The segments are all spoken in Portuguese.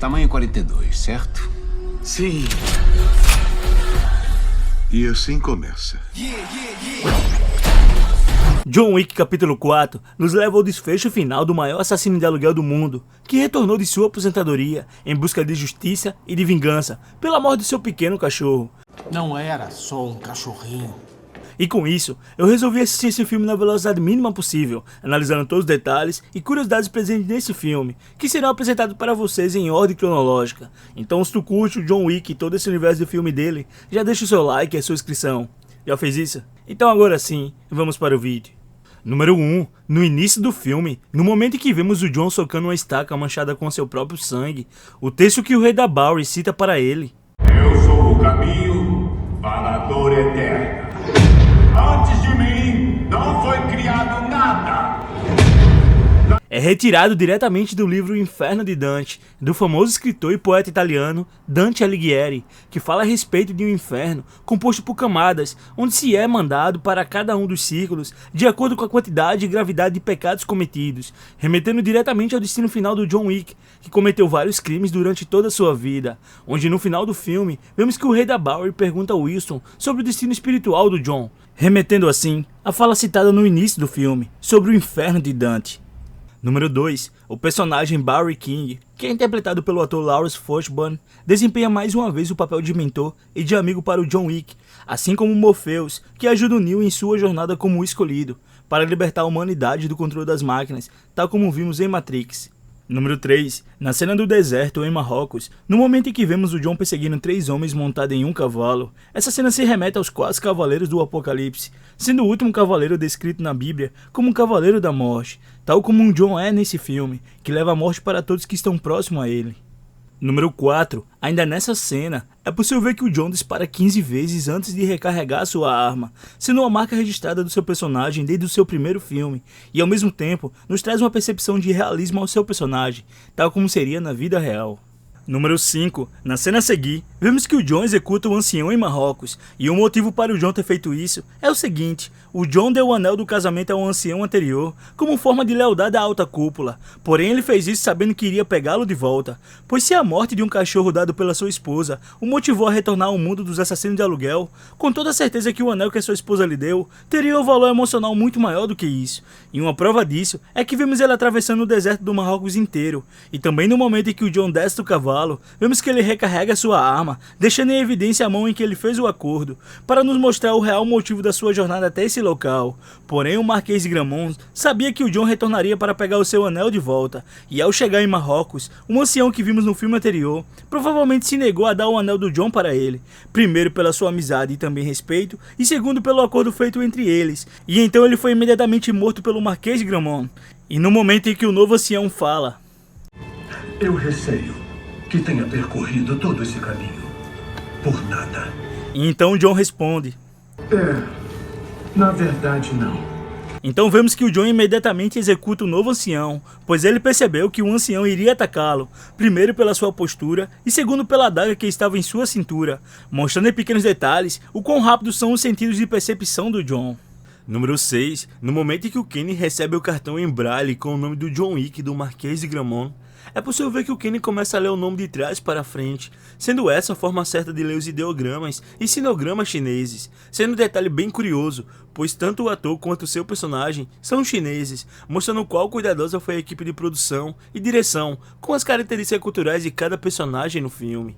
Tamanho 42, certo? Sim. E assim começa. John Wick capítulo 4 nos leva ao desfecho final do maior assassino de aluguel do mundo, que retornou de sua aposentadoria em busca de justiça e de vingança pela morte de seu pequeno cachorro. Não era só um cachorrinho. E com isso, eu resolvi assistir esse filme na velocidade mínima possível, analisando todos os detalhes e curiosidades presentes nesse filme, que serão apresentados para vocês em ordem cronológica. Então se tu curte o John Wick e todo esse universo de filme dele, já deixa o seu like e a sua inscrição. Já fez isso? Então agora sim, vamos para o vídeo. Número 1. No início do filme, no momento em que vemos o John socando uma estaca manchada com seu próprio sangue, o texto que o rei da Bowery cita para ele: Eu sou o caminho para a dor eterna. Antes de mim, não foi criado nada. é retirado diretamente do livro O Inferno de Dante, do famoso escritor e poeta italiano Dante Alighieri, que fala a respeito de um inferno composto por camadas, onde se é mandado para cada um dos círculos de acordo com a quantidade e gravidade de pecados cometidos, remetendo diretamente ao destino final do John Wick, que cometeu vários crimes durante toda a sua vida, onde no final do filme vemos que o rei da Bowery pergunta a Wilson sobre o destino espiritual do John, remetendo assim à fala citada no início do filme, sobre o Inferno de Dante. Número 2. O personagem Barry King, que é interpretado pelo ator Lawrence Fishburne, desempenha mais uma vez o papel de mentor e de amigo para o John Wick, assim como Morpheus, que ajuda o Neo em sua jornada como o escolhido, para libertar a humanidade do controle das máquinas, tal como vimos em Matrix. Número 3. Na cena do deserto em Marrocos, no momento em que vemos o John perseguindo 3 homens montados em um cavalo, essa cena se remete aos 4 cavaleiros do Apocalipse, sendo o último cavaleiro descrito na Bíblia como um cavaleiro da morte, tal como um John é nesse filme, que leva a morte para todos que estão próximos a ele. Número 4. Ainda nessa cena, é possível ver que o John dispara 15 vezes antes de recarregar sua arma, sendo uma marca registrada do seu personagem desde o seu primeiro filme, e ao mesmo tempo nos traz uma percepção de realismo ao seu personagem, tal como seria na vida real. Número 5. Na cena a seguir, vemos que o John executa o ancião em Marrocos, e o motivo para o John ter feito isso é o seguinte: o John deu o anel do casamento ao ancião anterior como forma de lealdade à alta cúpula, porém ele fez isso sabendo que iria pegá-lo de volta, pois se a morte de um cachorro dado pela sua esposa o motivou a retornar ao mundo dos assassinos de aluguel, com toda certeza que o anel que a sua esposa lhe deu teria um valor emocional muito maior do que isso, e uma prova disso é que vemos ele atravessando o deserto do Marrocos inteiro, e também no momento em que o John desce do cavalo, vemos que ele recarrega sua arma, deixando em evidência a mão em que ele fez o acordo, para nos mostrar o real motivo da sua jornada até esse local. Porém, o Marquês de Gramont sabia que o John retornaria para pegar o seu anel de volta, e ao chegar em Marrocos, o ancião que vimos no filme anterior provavelmente se negou a dar o anel do John para ele, primeiro pela sua amizade e também respeito, e segundo pelo acordo feito entre eles, e então ele foi imediatamente morto pelo Marquês de Gramont. E no momento em que o novo ancião fala: Eu receio que tenha percorrido todo esse caminho por nada. E então John responde: Na verdade não. Então vemos que o John imediatamente executa o novo ancião, pois ele percebeu que o ancião iria atacá-lo, primeiro pela sua postura e segundo pela adaga que estava em sua cintura, mostrando em pequenos detalhes o quão rápidos são os sentidos de percepção do John. Número 6. No momento em que o Kenny recebe o cartão em braille com o nome do John Wick do Marquês de Gramont, é possível ver que o Kenny começa a ler o nome de trás para frente, sendo essa a forma certa de ler os ideogramas e sinogramas chineses, sendo um detalhe bem curioso, pois tanto o ator quanto o seu personagem são chineses, mostrando qual cuidadosa foi a equipe de produção e direção com as características culturais de cada personagem no filme.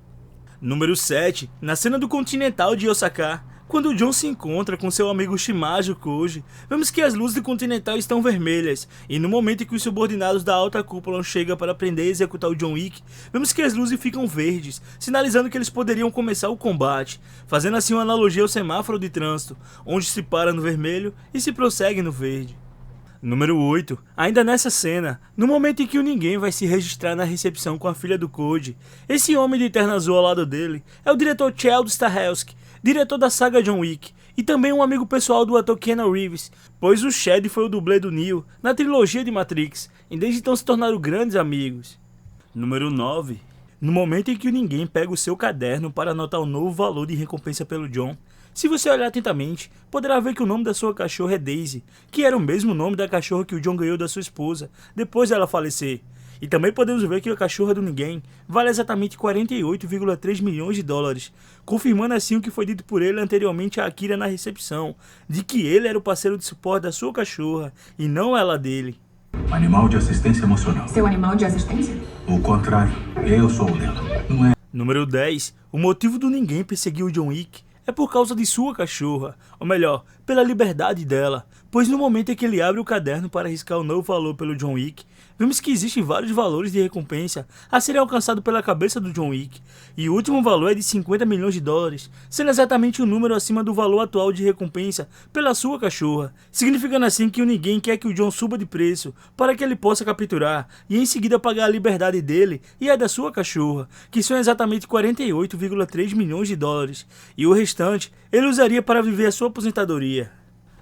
Número 7. Na cena do Continental de Osaka, quando o John se encontra com seu amigo Shimazu Koji, vemos que as luzes do Continental estão vermelhas, e no momento em que os subordinados da alta cúpula chegam para prender e executar o John Wick, vemos que as luzes ficam verdes, sinalizando que eles poderiam começar o combate, fazendo assim uma analogia ao semáforo de trânsito, onde se para no vermelho e se prossegue no verde. Número 8. Ainda nessa cena, no momento em que o ninguém vai se registrar na recepção com a filha do Cody, esse homem de terno azul ao lado dele é o diretor Chad Stahelski, diretor da saga John Wick, e também um amigo pessoal do ator Keanu Reeves, pois o Chad foi o dublê do Neo na trilogia de Matrix, e desde então se tornaram grandes amigos. Número 9. No momento em que o ninguém pega o seu caderno para anotar o novo valor de recompensa pelo John, se você olhar atentamente, poderá ver que o nome da sua cachorra é Daisy, que era o mesmo nome da cachorra que o John ganhou da sua esposa, depois dela falecer. E também podemos ver que a cachorra do ninguém vale exatamente 48,3 milhões de dólares, confirmando assim o que foi dito por ele anteriormente a Akira na recepção, de que ele era o parceiro de suporte da sua cachorra e não ela dele. Animal de assistência emocional. Seu animal de assistência? O contrário, eu sou o dela. Não é? Número 10. O motivo do ninguém perseguir o John Wick é por causa de sua cachorra, ou melhor, pela liberdade dela, pois no momento em que ele abre o caderno para arriscar o novo valor pelo John Wick, vemos que existem vários valores de recompensa a serem alcançados pela cabeça do John Wick, e o último valor é de 50 milhões de dólares, sendo exatamente o número acima do valor atual de recompensa pela sua cachorra, significando assim que o ninguém quer que o John suba de preço para que ele possa capturar e em seguida pagar a liberdade dele e a da sua cachorra, que são exatamente 48,3 milhões de dólares, e o restante ele usaria para viver a sua aposentadoria.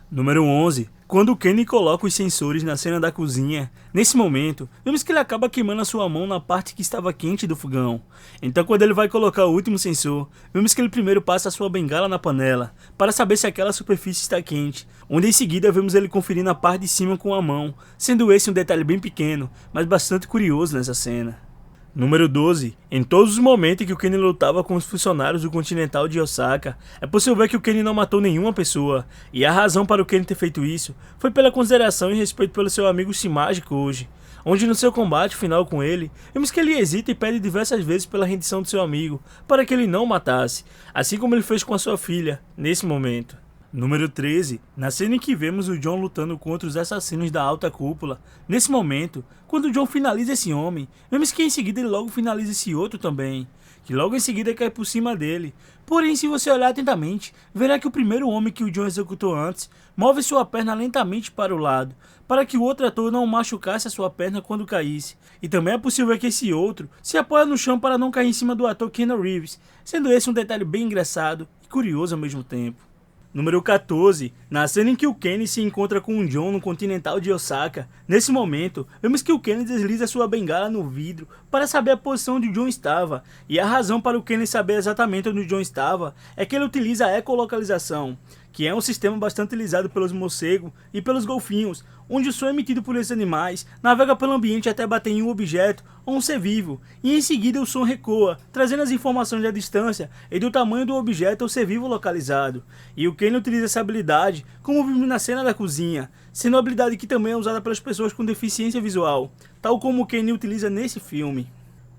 Número 11. Quando o Kenny coloca os sensores na cena da cozinha, nesse momento, vemos que ele acaba queimando a sua mão na parte que estava quente do fogão. Então quando ele vai colocar o último sensor, vemos que ele primeiro passa a sua bengala na panela, para saber se aquela superfície está quente, onde em seguida vemos ele conferindo a parte de cima com a mão, sendo esse um detalhe bem pequeno, mas bastante curioso nessa cena. Número 12. Em todos os momentos em que o Kenny lutava com os funcionários do Continental de Osaka, é possível ver que o Kenny não matou nenhuma pessoa, e a razão para o Kenny ter feito isso foi pela consideração e respeito pelo seu amigo Shimaji Koji, onde no seu combate final com ele, vemos que ele hesita e pede diversas vezes pela rendição do seu amigo, para que ele não o matasse, assim como ele fez com a sua filha, nesse momento. Número 13. Na cena em que vemos o John lutando contra os assassinos da alta cúpula, nesse momento, quando o John finaliza esse homem, vemos que em seguida ele logo finaliza esse outro também, que logo em seguida cai por cima dele. Porém, se você olhar atentamente, verá que o primeiro homem que o John executou antes, move sua perna lentamente para o lado, para que o outro ator não machucasse a sua perna quando caísse. E também é possível ver que esse outro se apoia no chão para não cair em cima do ator Keanu Reeves, sendo esse um detalhe bem engraçado e curioso ao mesmo tempo. Número 14. Na cena em que o Kenny se encontra com o John no Continental de Osaka, nesse momento, vemos que o Kenny desliza sua bengala no vidro para saber a posição onde o John estava, e a razão para o Kenny saber exatamente onde o John estava é que ele utiliza a ecolocalização, que é um sistema bastante utilizado pelos morcegos e pelos golfinhos, onde o som emitido por esses animais navega pelo ambiente até bater em um objeto ou um ser vivo, e em seguida o som recoa, trazendo as informações da distância e do tamanho do objeto ou ser vivo localizado. E o Kenny utiliza essa habilidade, como vimos na cena da cozinha, sendo uma habilidade que também é usada pelas pessoas com deficiência visual, tal como o Kenny utiliza nesse filme.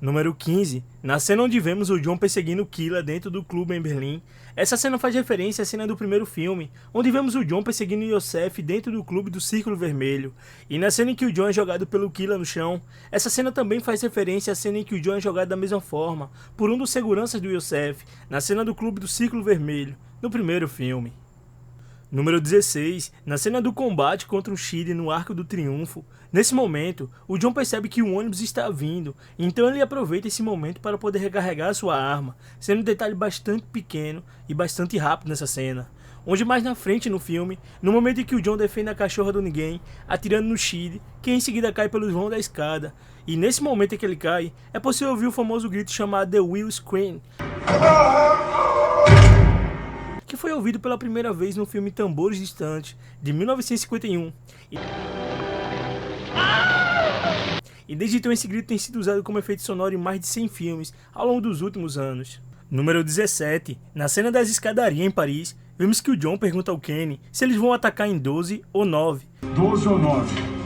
Número 15. Na cena onde vemos o John perseguindo Killa dentro do clube em Berlim, essa cena faz referência à cena do primeiro filme, onde vemos o John perseguindo Yosef dentro do clube do Círculo Vermelho. E na cena em que o John é jogado pelo Killa no chão, essa cena também faz referência à cena em que o John é jogado da mesma forma, por um dos seguranças do Yosef, na cena do clube do Círculo Vermelho, no primeiro filme. Número 16. Na cena do combate contra o Shide no Arco do Triunfo, nesse momento, o John percebe que o ônibus está vindo, então ele aproveita esse momento para poder recarregar sua arma, sendo um detalhe bastante pequeno e bastante rápido nessa cena. Onde mais na frente no filme, no momento em que o John defende a cachorra do ninguém, atirando no Shide, que em seguida cai pelos vãos da escada, e nesse momento em que ele cai, é possível ouvir o famoso grito chamado The Will Scream, que foi ouvido pela primeira vez no filme Tambores Distantes, de 1951. E desde então esse grito tem sido usado como efeito sonoro em mais de 100 filmes ao longo dos últimos anos. Número 17. Na cena das escadarias em Paris, vemos que o John pergunta ao Kenny se eles vão atacar em 12 ou 9. 12 ou 9?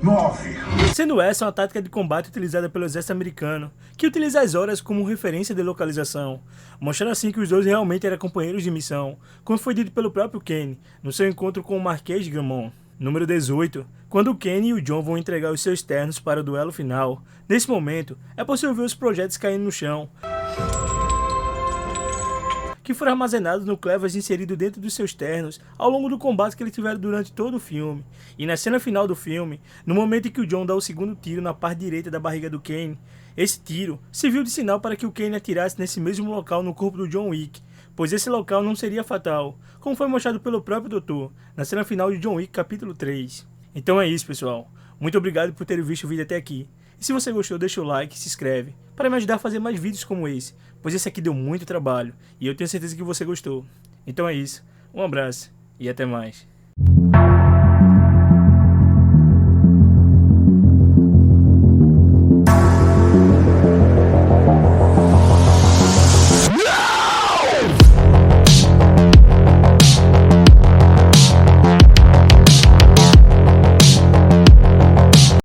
9. Sendo essa uma tática de combate utilizada pelo exército americano, que utiliza as horas como referência de localização, mostrando assim que os dois realmente eram companheiros de missão, como foi dito pelo próprio Kenny, no seu encontro com o Marquês de Gramont. Número 18. Quando o Kenny e o John vão entregar os seus ternos para o duelo final, nesse momento, é possível ver os projetos caindo no chão, que foram armazenados no clevers inserido dentro dos seus ternos ao longo do combate que eles tiveram durante todo o filme. E na cena final do filme, no momento em que o John dá o segundo tiro na parte direita da barriga do Kenny, esse tiro serviu de sinal para que o Kenny atirasse nesse mesmo local no corpo do John Wick, pois esse local não seria fatal, como foi mostrado pelo próprio doutor, na cena final de John Wick capítulo 3. Então é isso, pessoal. Muito obrigado por terem visto o vídeo até aqui. E se você gostou, deixa o like e se inscreve, para me ajudar a fazer mais vídeos como esse, pois esse aqui deu muito trabalho, e eu tenho certeza que você gostou. Então é isso, um abraço e até mais.